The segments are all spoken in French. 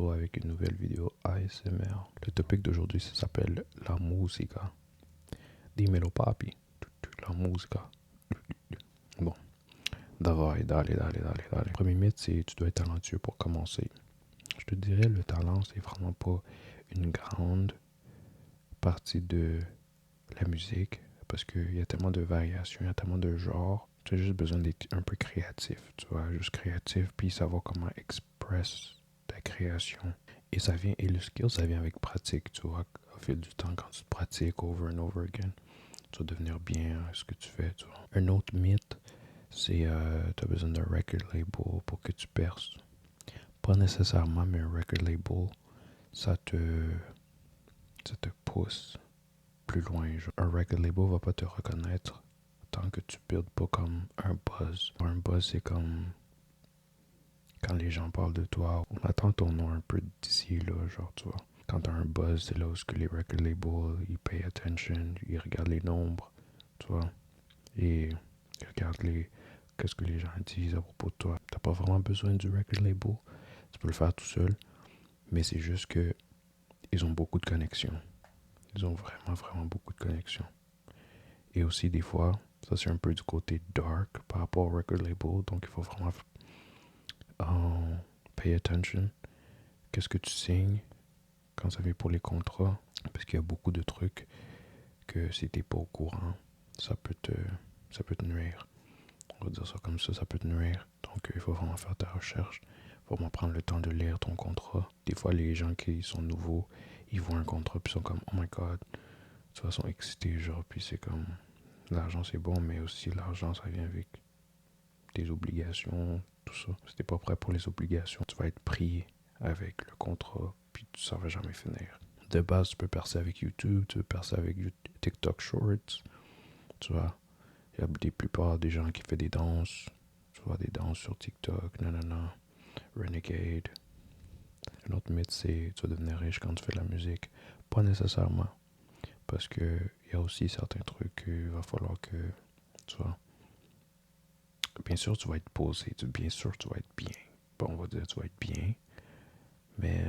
retour avec une nouvelle vidéo ASMR. Le topic d'aujourd'hui s'appelle la musica. Dímelo papi, la musica. Bon, dale. Le premier mythe, c'est tu dois être talentueux pour commencer. Je te dirais, le talent, c'est vraiment pas une grande partie de la musique parce qu'il y a tellement de variations, il y a tellement de genres. Tu as juste besoin d'être un peu créatif, tu vois, juste créatif, puis savoir comment express ta création. Et ça vient, et le skill, ça vient avec pratique, tu vois, au fil du temps, quand tu pratiques over and over again, tu vas devenir bien à ce que tu fais, tu vois. Un autre mythe, c'est tu as besoin d'un record label pour que tu perces. Pas nécessairement, mais un record label, ça te, ça te pousse plus loin. Genre. Un record label va pas te reconnaître tant que tu builds pas comme un buzz. Un buzz, c'est comme quand les gens parlent de toi, on attend ton nom un peu d'ici, là, genre, tu vois. Quand t'as un buzz, c'est là où que les record labels, ils pay attention, ils regardent les nombres, tu vois, et ils regardent qu'est-ce que les gens disent à propos de toi. T'as pas vraiment besoin du record label, tu peux le faire tout seul, mais c'est juste que ils ont beaucoup de connexions. Ils ont vraiment beaucoup de connexions. Et aussi, des fois, ça c'est un peu du côté dark par rapport au record label, donc il faut vraiment pay attention. Qu'est-ce que tu signes quand ça vient pour les contrats? Parce qu'il y a beaucoup de trucs que si t'es pas au courant, ça peut te nuire. On va dire ça comme ça peut te nuire. Donc il faut vraiment faire ta recherche. Il faut vraiment prendre le temps de lire ton contrat. Des fois, les gens qui sont nouveaux, ils voient un contrat puis sont comme oh my god, tu vois, sont excités genre, puis c'est comme l'argent c'est bon, mais aussi l'argent ça vient avec tes obligations, tout ça. Si t'es pas prêt pour les obligations, tu vas être pris avec le contrat, puis ça va jamais finir. De base, tu peux percer avec YouTube, tu peux percer avec TikTok Shorts, tu vois. Il y a la plupart des gens qui font des danses, tu vois, des danses sur TikTok, nanana, Renegade. Un autre mythe, c'est tu vas devenir riche quand tu fais de la musique. Pas nécessairement, parce que il y a aussi certains trucs qu'il va falloir que, tu vois, bien sûr, tu vas être posé, bien sûr, tu vas être bien. Bon, on va dire tu vas être bien, mais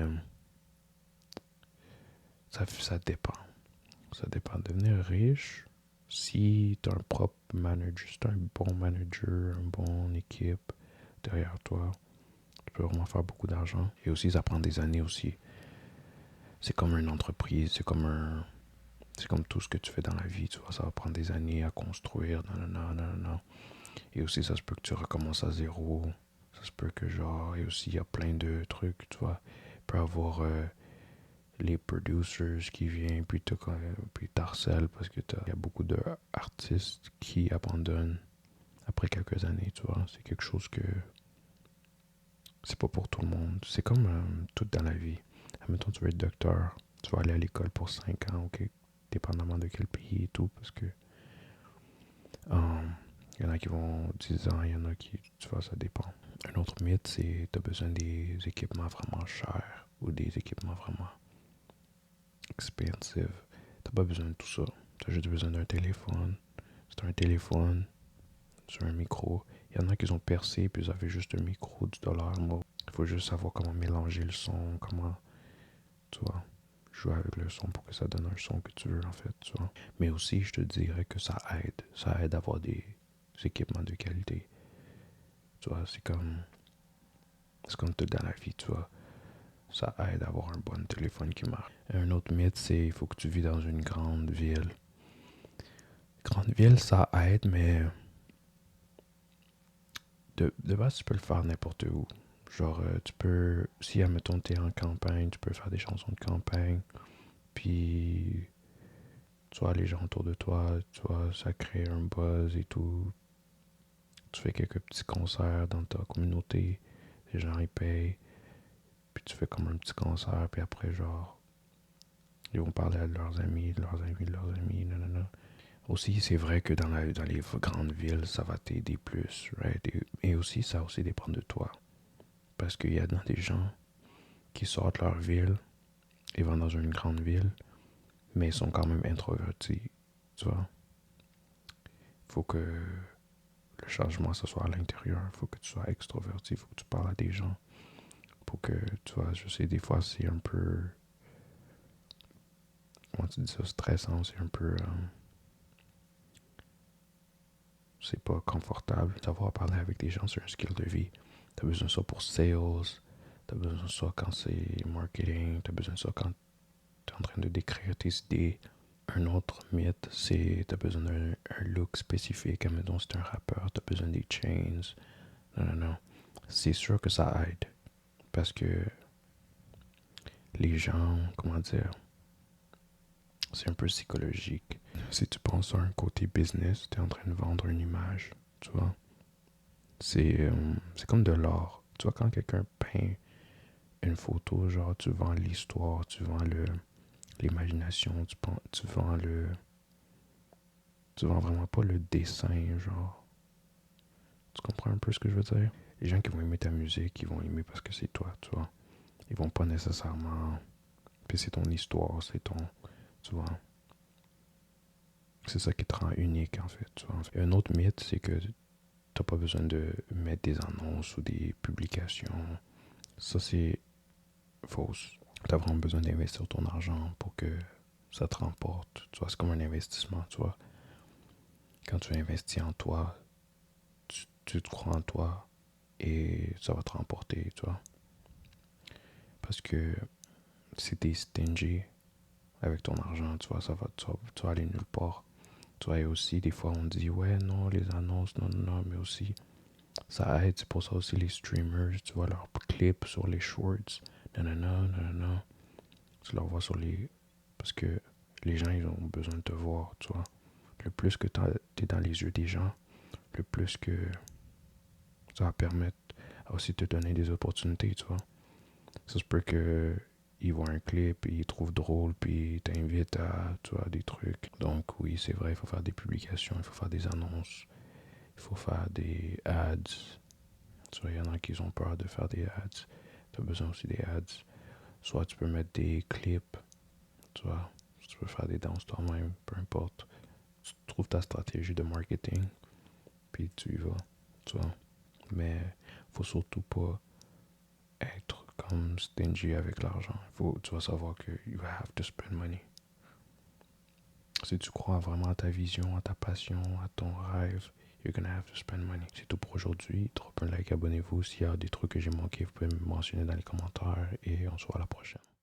ça dépend. Ça dépend. Devenir riche, si tu as un propre manager, si tu as un bon manager, une bonne équipe derrière toi, tu peux vraiment faire beaucoup d'argent. Et aussi, ça prend des années aussi. C'est comme une entreprise, c'est comme tout ce que tu fais dans la vie, tu vois, ça va prendre des années à construire, non. Et aussi, ça se peut que tu recommences à zéro. Ça se peut que, genre, et aussi, il y a plein de trucs, tu vois. Il peut y avoir les producers qui viennent, puis t'harcèlent parce que il y a beaucoup d'artistes qui abandonnent après quelques années, tu vois. C'est quelque chose que c'est pas pour tout le monde. C'est comme tout dans la vie. Admettons, tu veux être docteur, tu vas aller à l'école pour 5 ans, ok, dépendamment de quel pays et tout, parce que il y en a qui vont 10 ans, il y en a qui, tu vois, ça dépend. Un autre mythe, c'est tu as besoin des équipements vraiment chers ou des équipements vraiment expensive. T'as pas besoin de tout ça. T'as juste besoin d'un téléphone. C'est un téléphone, c'est un micro. Il y en a qui ont percé puis ils avaient juste un micro du dollar. Moi, il faut juste savoir comment mélanger le son, comment, tu vois, jouer avec le son pour que ça donne un son que tu veux en fait, tu vois. Mais aussi, je te dirais que ça aide. Ça aide à avoir des équipements de qualité. Tu vois, c'est comme tout dans la vie, tu vois. Ça aide à avoir un bon téléphone qui marche. Un autre mythe, c'est il faut que tu vis dans une grande ville. Grande ville, ça aide, mais de base, tu peux le faire n'importe où. Genre, tu peux, si, admettons, t'es en campagne, tu peux faire des chansons de campagne, puis, tu vois, les gens autour de toi, tu vois, ça crée un buzz et tout. Tu fais quelques petits concerts dans ta communauté, les gens y payent, puis tu fais comme un petit concert, puis après, genre, ils vont parler à leurs amis, nanana. Aussi, c'est vrai que dans les grandes villes, ça va t'aider plus, right? Et aussi, ça aussi dépend de toi. Parce qu'il y a des gens qui sortent leur ville et vont dans une grande ville, mais ils sont quand même introvertis, tu vois. Il faut que le changement, ce soit à l'intérieur. Il faut que tu sois extroverti, il faut que tu parles à des gens pour que, tu vois, je sais, des fois, c'est un peu, comment tu dis ça, stressant, c'est un peu, c'est pas confortable. Savoir parler avec des gens, c'est un skill de vie. T'as besoin de ça pour sales, t'as besoin de ça quand c'est marketing, t'as besoin de ça quand t'es en train de décrire tes idées. Un autre mythe, c'est t'as besoin d'un look spécifique. Admettons, c'est un rappeur, t'as besoin des chains. Non, non, non. C'est sûr que ça aide. Parce que les gens, comment dire, c'est un peu psychologique. Si tu penses à un côté business, tu es en train de vendre une image, tu vois. C'est comme de l'art. Tu vois, quand quelqu'un peint une photo, genre, tu vends l'histoire, tu vends l'imagination, tu vends tu vends vraiment pas le dessin, genre. Tu comprends un peu ce que je veux dire? Les gens qui vont aimer ta musique, ils vont aimer parce que c'est toi, tu vois. Ils vont pas nécessairement. Puis c'est ton histoire, c'est ton. Tu vois. C'est ça qui te rend unique, en fait. Tu vois. Et un autre mythe, c'est que t'as pas besoin de mettre des annonces ou des publications. Ça, c'est fausse. T'as vraiment besoin d'investir ton argent pour que ça te remporte. Tu vois, c'est comme un investissement, tu vois. Quand tu investis en toi, tu te crois en toi et ça va te remporter, tu vois. Parce que si t'es stingy avec ton argent, tu vois, tu vas aller nulle part. Tu vois, et aussi, des fois, on dit, ouais, non, les annonces, non, non, non, mais aussi, ça aide, c'est pour ça aussi les streamers, tu vois leurs clips sur les shorts, non, non, non, non, non, tu leur vois sur les... Parce que les gens, ils ont besoin de te voir, tu vois. Le plus que t'es dans les yeux des gens, le plus que ça va permettre à aussi te donner des opportunités, tu vois. Ça se peut que ils voient un clip, et ils trouvent drôle, puis ils t'invitent à, tu vois, des trucs. Donc oui, c'est vrai, il faut faire des publications, il faut faire des annonces, il faut faire des ads. Tu vois, il y en a qui ont peur de faire des ads. Tu as besoin aussi des ads. Soit tu peux mettre des clips, tu vois. Tu peux faire des danses toi-même, peu importe. Tu trouves ta stratégie de marketing, puis tu y vas, tu vois. Mais faut surtout pas être comme stingy avec l'argent. Tu vas savoir que you have to spend money. Si tu crois vraiment à ta vision, à ta passion, à ton rêve, you're gonna have to spend money. C'est tout pour aujourd'hui. Drop un like, abonnez-vous. S'il y a des trucs que j'ai manqués, vous pouvez me mentionner dans les commentaires et on se voit à la prochaine.